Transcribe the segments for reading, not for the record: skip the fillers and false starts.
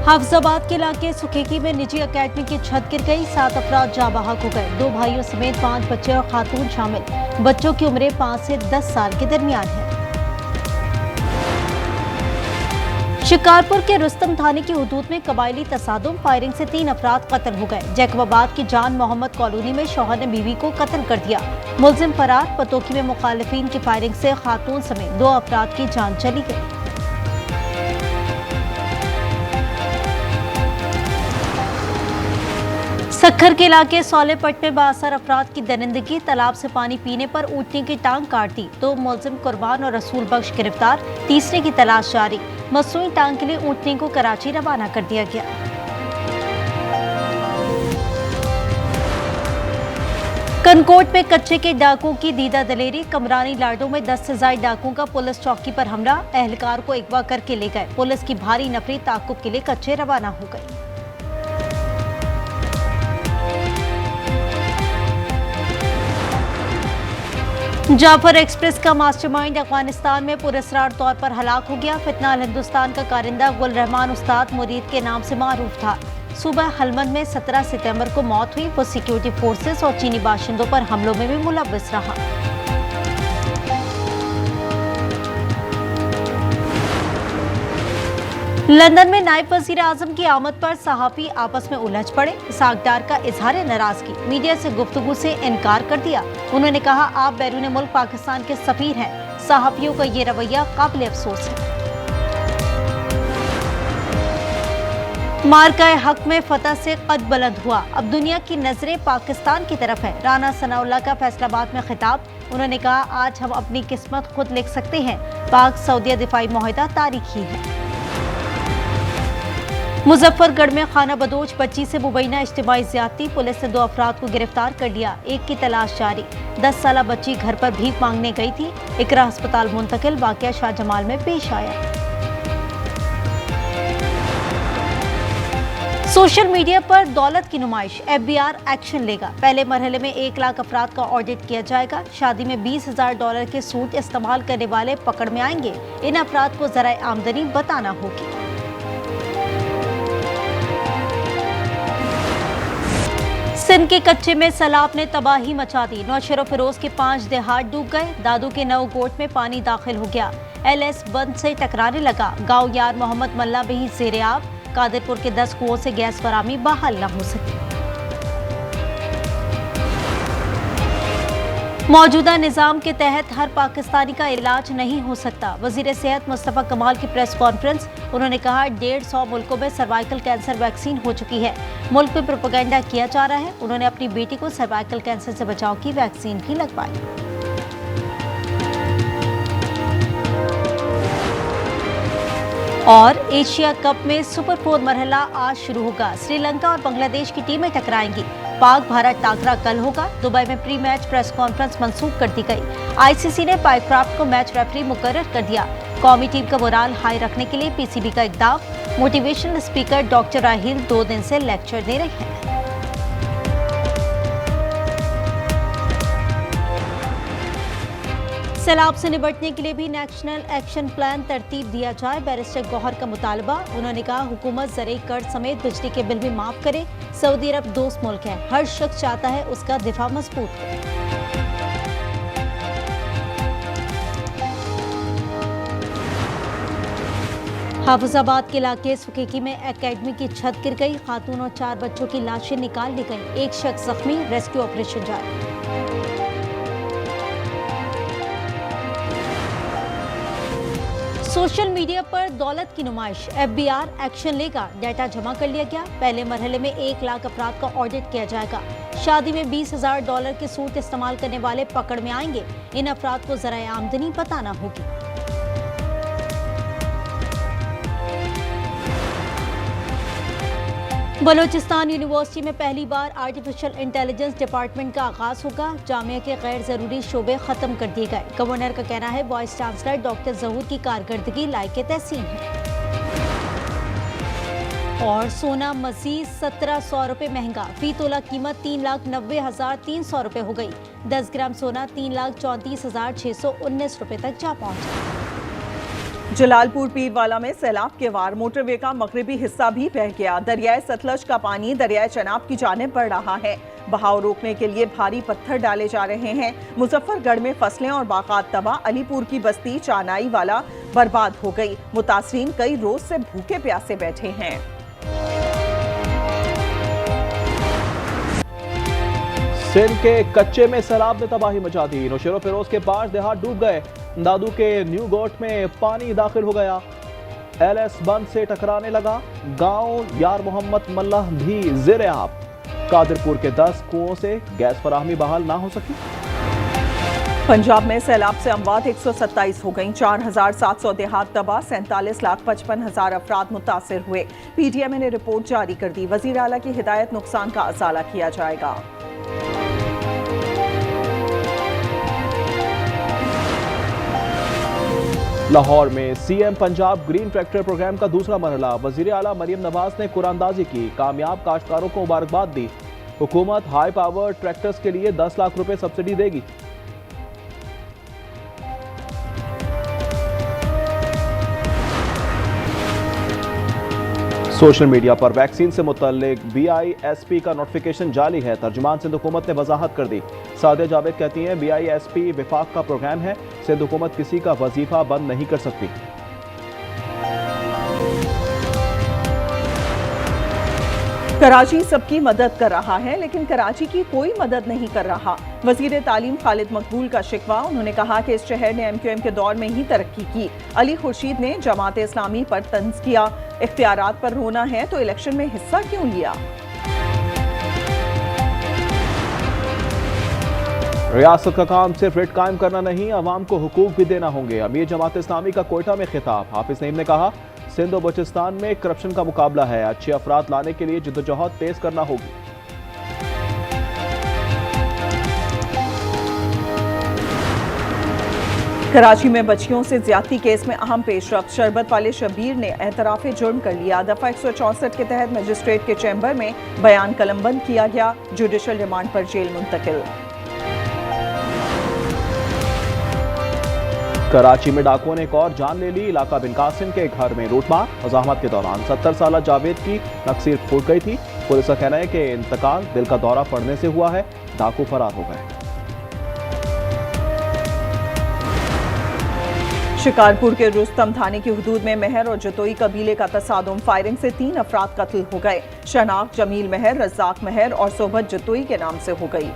हाफिजाबाद के इलाके सुखेकी में निजी अकेडमी की छत गिर गई, 7 अफराद जाँ बहक हो गए। 2 भाइयों समेत 5 बच्चे और खातून शामिल। बच्चों की उम्रें 5 से 10 साल के दरमियान है। शिकारपुर के रुस्तम थाने की हुदूद में कबायली तसादुम, फायरिंग से 3 अफराद कत्ल हो गए। जैकबाबाद की जान मोहम्मद कॉलोनी में शौहर ने बीवी को कत्ल कर दिया। मुलजिम फरार। पतोकी में मुखालिफिन की फायरिंग से खातून समेत 2 अफराद की जान चली गई। सक्खर के इलाके सौलेपट में 62 अफराद की दरिंदगी, तालाब से पानी पीने पर ऊँटनी की टांग काट दी। 2 मुलजिम कुर्बान और रसूल बख्श गिरफ्तार, तीसरे की तलाश जारी। मसनूई टांग के लिए ऊँटनी को कराची रवाना कर दिया गया। कनकोट में कच्चे के डाकुओं की दीदा दलेरी, कमरानी लाडो में 10 से ज्यादा डाकुओं का पुलिस चौकी पर हमला, एहलकार को अगवा करके ले गए। पुलिस की भारी नफरी ताकुब के लिए कच्चे रवाना हो गई। जाफर एक्सप्रेस का मास्टरमाइंड अफगानिस्तान में पुरस्कार तौर पर हलाक हो गया। फितना अल हिंदुस्तान का कारिंदा गुल रहमान उस्ताद मुरीद के नाम से मारूफ था। सूबा हलमंद में 17 सितंबर को मौत हुई। वो सिक्योरिटी फोर्सेस और चीनी बाशिंदों पर हमलों में भी मुलव्वस रहा। लंदन में नायब वजीर आजम की आमद पर सहाफी आपस में उलझ पड़े। सागदार का इजहार नाराजगी, मीडिया से गुफ्तगू से इनकार कर दिया। उन्होंने कहा, आप बैरून मुल्क पाकिस्तान के सफीर हैं। सहाफियों का ये रवैया काबिल अफसोस है। मार्का हक में फतह से कद बुलंद हुआ, अब दुनिया की नजरें पाकिस्तान की तरफ है। राना सनाउल्लाह का फैसलाबाद में खिताब। उन्होंने कहा, आज हम अपनी किस्मत खुद लिख सकते हैं। पाक सऊदीया दिफाई मुआहिदा तारीखी है। मुजफ्फरगढ़ में खाना बदोच बच्ची से मुबैना इज्तिमाई ज्यादती, पुलिस ने 2 अफराद को गिरफ्तार कर लिया। एक की तलाश जारी। 10 साला बच्ची घर पर भीख मांगने गई थी। इकरा अस्पताल मुंतकिल। वाकया शाहजमाल में पेश आया। सोशल मीडिया पर दौलत की नुमाइश, FBI एक्शन लेगा। पहले मरहले में 1 लाख अफराद का ऑडिट किया जाएगा। शादी में $20,000 के सूट इस्तेमाल करने वाले पकड़ में आएंगे। इन अफराद को जराए आमदनी बताना होगी। सिंध के कच्चे में सैलाब ने तबाही मचा दी। नौशेरो फिरोज के 5 देहात डूब गए। दादू के 9 गोट में पानी दाखिल हो गया। LS बंद से टकराने लगा। गांव यार मोहम्मद मल्ला में ही ज़ेरे-आब। कादिरपुर के 10 कुओं से गैस फराहमी बहाल न हो सकी। मौजूदा निज़ाम के तहत हर पाकिस्तानी का इलाज नहीं हो सकता। वजीर सेहत मुस्तफ़ा कमाल की प्रेस कॉन्फ्रेंस। उन्होंने कहा, 150 मुल्कों में सर्वाइकल कैंसर वैक्सीन हो चुकी है। मुल्क में प्रोपेगेंडा किया जा रहा है। उन्होंने अपनी बेटी को सर्वाइकल कैंसर से बचाव की वैक्सीन भी लगवाई। और एशिया कप में सुपर 4 मरहला आज शुरू होगा। श्रीलंका और बांग्लादेश की टीमें टकराएंगी। पाक भारत टाकरा कल होगा। दुबई में प्री मैच प्रेस कॉन्फ्रेंस मंसूख कर दी गई। ICC ने पाइक्राफ्ट को मैच रेफरी मुकर्रर कर दिया। कौमी टीम का मोराल हाई रखने के लिए PCB का इक़दाम। मोटिवेशनल स्पीकर डॉक्टर राहील 2 दिन से लेक्चर दे रहे हैं। सैलाब से निपटने के लिए भी नेशनल एक्शन प्लान तरतीब दिया जाए, बैरिस्टर गौहर का मुतालबा। उन्होंने कहा, हुकूमत ज़रूरी कर्ज समेत बिजली के बिल भी माफ करे। सऊदी अरब दोस्त मुल्क है, हर शख्स चाहता है उसका दिफा मजबूत हो। हाफिजाबाद के इलाके सुकेकी में एकेडमी की छत गिर गई। खातून और 4 बच्चों की लाशें निकाल ली गई। एक शख्स जख्मी, रेस्क्यू ऑपरेशन जारी। सोशल मीडिया पर दौलत की नुमाइश, FBI एक्शन लेगा। डाटा जमा कर लिया गया। पहले मरहले में 1 लाख अफराद का ऑडिट किया जाएगा। शादी में $20,000 के सूट इस्तेमाल करने वाले पकड़ में आएंगे। इन अफराद को जराए आमदनी बताना होगी। बलूचिस्तान यूनिवर्सिटी में पहली बार आर्टिफिशियल इंटेलिजेंस डिपार्टमेंट का आगाज होगा। जामिया के गैर जरूरी शोबे खत्म कर दिए गए। गवर्नर का कहना है, वाइस चांसलर डॉक्टर जहूर की कारकर्दगी लायक तहसीन है। और सोना मजीद 1700 रुपये महंगा। फी तोला कीमत 3,90,300 रुपये हो गई। 10 ग्राम सोना 3,34,619 रुपये तक जा पहुंचा। जलालपुर पीरवाला में सैलाब के वार मोटरवे का मगरिबी हिस्सा भी बह गया। दरियाए सतलज का पानी दरियाए चनाब की जानिब बढ़ रहा है। बहाव रोकने के लिए भारी पत्थर डाले जा रहे हैं। मुजफ्फरगढ़ में फसलें और बागात तबाह। अलीपुर की बस्ती चानाई वाला बर्बाद हो गई। मुतासरीन कई रोज से भूखे प्यासे बैठे हैं। सिंध के कच्चे में सैलाब ने तबाही मचा दी। नौशेरो फिरोज के पास देहात डूब गए। दादू के न्यू गोट में पानी दाखिल हो गया। एलएस बंद से टकराने लगा। गांव यार मोहम्मद मल्लाह भी ज़ेरे आब। कादिरपुर के 10 कुओं से गैस फराहमी बहाल ना हो सकी। पंजाब में सैलाब से अमवात 127 हो गई। 4700 देहात तबाह। 47,55,000 अफराद मुतासिर हुए। पीटीएमए ने रिपोर्ट जारी कर दी। वजीर आला की हिदायत, नुकसान का अजाला किया जाएगा। लाहौर में CM Punjab green tractor programme का दूसरा मरहला। वजीर आला मरियम नवाज ने कुरानदाजी की। कामयाब काश्तकारों को मुबारकबाद दी। हुकूमत हाई पावर ट्रैक्टर्स के लिए 10 लाख रुपए सब्सिडी देगी। सोशल मीडिया पर वैक्सीन से मुतल्लिक BISP का नोटिफिकेशन जारी है। तर्जुमान सिंध हुकूमत ने वजाहत कर दी। सादिया जावेद कहती हैं BISP विफाक का प्रोग्राम है। सिंध हुकूमत किसी का वजीफा बंद नहीं कर सकती। कराची सबकी मदद कर रहा है, लेकिन कराची की कोई मदद नहीं कर रहा। वजीर तालीम खालिद मकबूल का शिकवा। उन्होंने कहा कि इस शहर ने MQM के दौर में ही तरक्की की। अली खुर्शीद ने जमात इस्लामी पर तंज किया। इख्तियारात पर रोना है तो इलेक्शन में हिस्सा क्यों लिया। रियासत का काम सिर्फ रेट कायम करना नहीं, अवाम को हुकूक भी देना होंगे। अमीर जमात इस्लामी का कोयटा में खिताब। हाफिज नईम ने कहा सिंध और बलूचिस्तान में करप्शन का मुकाबला है। अच्छे अफराद लाने के लिए जद्दोजहद तेज करना होगी। कराची में बच्चियों से ज्यादती केस में अहम पेशरफ्त। शरबत वाले शबीर ने एतराफ़े जुर्म कर लिया। दफा 164 के तहत मजिस्ट्रेट के चैम्बर में बयान कलमबंद किया गया। जुडिशल रिमांड पर जेल मुंतकिल। कराची में डाकुओं ने एक और जान ले ली। इलाका बिन कासिम के घर में लूटमार। मज़ाहमत के दौरान 70 साल जावेद की नक्सीर फूट गई थी। पुलिस का कहना है कि इंतकाल दिल का दौरा पड़ने से हुआ है। डाकू फरार हो गए। शिकारपुर के रुस्तम थाने की हुदूद में मेहर और जतोई कबीले का तसादुम। फायरिंग से 3 अफराद कत्ल हो गए। शनाख्त जमील मेहर, रज़ाक मेहर और सोबत जतोई के नाम से हो गई।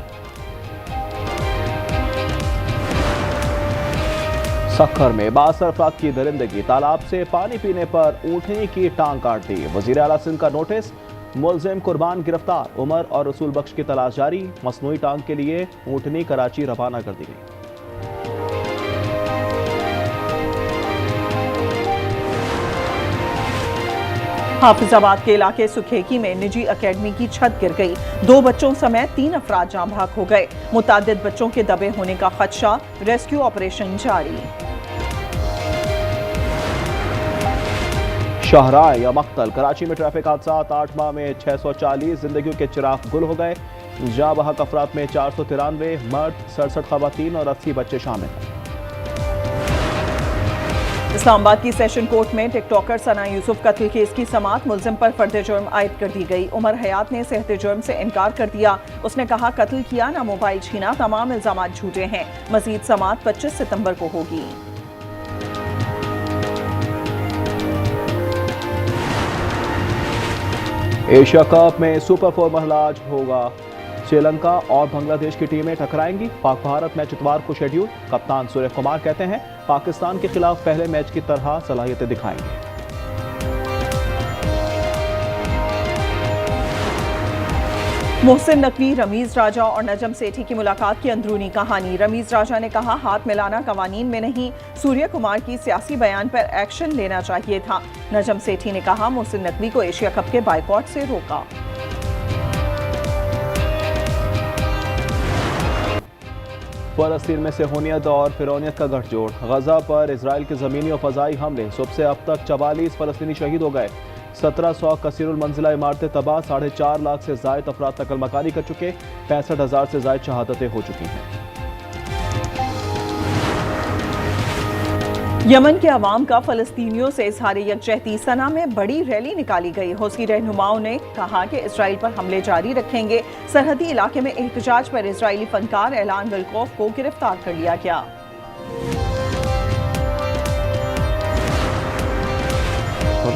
सखर में 62 अफराद की दरिंदगी। तालाब से पानी पीने पर ऊँटनी की टांग काट दी। वजीर आला सिंध का नोटिस। मुलजिम कुर्बान गिरफ्तार। उमर और रसूल बख्श की तलाश जारी। मसनूई टांग के लिए ऊँटनी कराची रवाना कर दी गई। हाफिजाबाद के इलाके सुखेकी में निजी अकेडमी की छत गिर गई। 2 बच्चों समेत 3 अफराद जाँ भाग हो गए। मुतादिद बच्चों के दबे होने का खदशा। रेस्क्यू ऑपरेशन जारी। शाहराह या मक्तल। कराची में ट्रैफिक हादसा। 8 माह में 640 जिंदगियों के चिराग गुल हो गए। जाँ बहक अफराद में 493 मर्द, 67 खवातीन और 80 बच्चे शामिल हैं। इस्लामाबाद की सेशन कोर्ट में टिकटॉकर सना यूसुफ कत्ल केस की समाअत। मुलजिम पर फर्द जुर्म आयद कर दी गई। उमर हयात ने सेहत जुर्म से इनकार कर दिया। उसने कहा कत्ल किया ना मोबाइल छीना, तमाम इल्जाम झूठे हैं। मजीद समाअत 25 सितंबर को होगी। एशिया कप में सुपर 4 मरहला आज होगा। श्रीलंका और बांग्लादेश की टीमें टकराएंगी। पाक भारत मैच इतवार को शेड्यूल। कप्तान सूर्य कुमार कहते हैं पाकिस्तान के खिलाफ पहले मैच की तरह सलाहियतें दिखाएंगे। मोहसिन नकवी, रमीज राजा और नजम सेठी की मुलाकात की अंदरूनी कहानी। रमीज राजा ने कहा हाथ मिलाना कवानीन में नहीं, सूर्य कुमार की सियासी बयान पर एक्शन लेना चाहिए था। नजम सेठी ने कहा मोहसिन नकवी को एशिया कप के बायकॉट से रोका। फलस्तीन में सेहूनियत और फिरौनियत का गठजोड़। गजा पर इजराइल के ज़मीनी और फ़ज़ाई हमले। सुबह से अब तक 44 फलस्तीनी शहीद हो गए। 1700 कसीरुल मंजिला इमारतें तबाह। 4.5 लाख से ज़ायद अफराद नकल मकानी कर चुके। 65,000 से ज़ायद शहादतें हो चुकी हैं। यमन के अवाम का फलस्तीनियों से इजहार यकजहती। सना में बड़ी रैली निकाली गई। हौसी रहनुमाओं ने कहा कि इसराइल पर हमले जारी रखेंगे। सरहदी इलाके में एहतजाज पर इजरायली फनकार एलान विल्कोफ को गिरफ्तार कर लिया गया।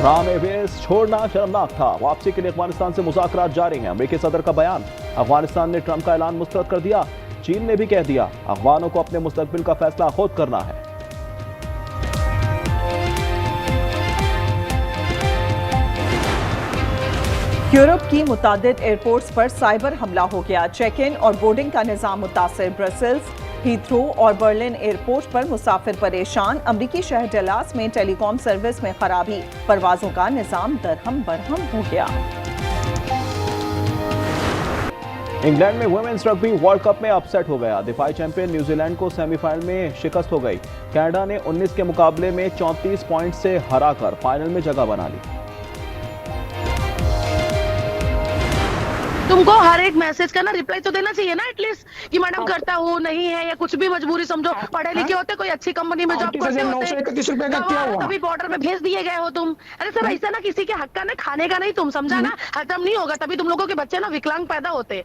राह में बेस छोड़ना शर्मनाक था। वापसी के लिए अफगानिस्तान से मुज़ाकरात जारी हैं। अमेरिकी सदर का बयान। अफगानिस्तान ने ट्रंप का ऐलान मुस्तरद कर दिया। चीन ने भी कह दिया अफगानों को अपने मुस्तकबिल का फैसला खुद करना है। यूरोप की मुतादिद एयरपोर्ट्स पर साइबर हमला हो गया। चेक इन और बोर्डिंग का निजाम मुतासर। ब्रसेल्स, हीथ्रो और बर्लिन एयरपोर्ट पर मुसाफिर परेशान। अमरीकी शहर डलास में टेलीकॉम सर्विस में खराबी। परवाजों का निजाम दरहम बरहम हो गया। इंग्लैंड में वुमेन्स रग्बी वर्ल्ड कप में अपसेट हो गया। दिफाई चैंपियन न्यूजीलैंड को सेमीफाइनल में शिकस्त हो गई। कनाडा ने 19 के मुकाबले में 34 पॉइंट से हराकर फाइनल में जगह बना ली। तुमको हर एक मैसेज का ना रिप्लाई तो देना चाहिए ना एटलीस्ट, कि मैडम करता हूँ नहीं है या कुछ भी मजबूरी समझो। पढ़े लिखे होते, कोई अच्छी कंपनी में जॉब करते होते, तभी बॉर्डर में भेज दिए गए हो तुम। अरे सर ऐसा ना किसी के हक का ना खाने का नहीं, तुम समझा ना, खत्म नहीं होगा तभी तुम लोगों के बच्चे ना विकलांग पैदा होते।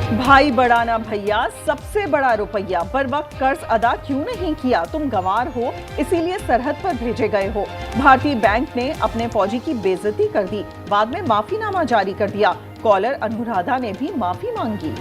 भाई बड़ा ना भैया, सबसे बड़ा रुपया। बर वक्त कर्ज अदा क्यों नहीं किया? तुम गंवार हो, इसीलिए सरहद पर भेजे गए हो। भारतीय बैंक ने अपने फौजी की बेइज्जती कर दी, बाद में माफीनामा जारी कर दिया। कॉलर अनुराधा ने भी माफी मांगी।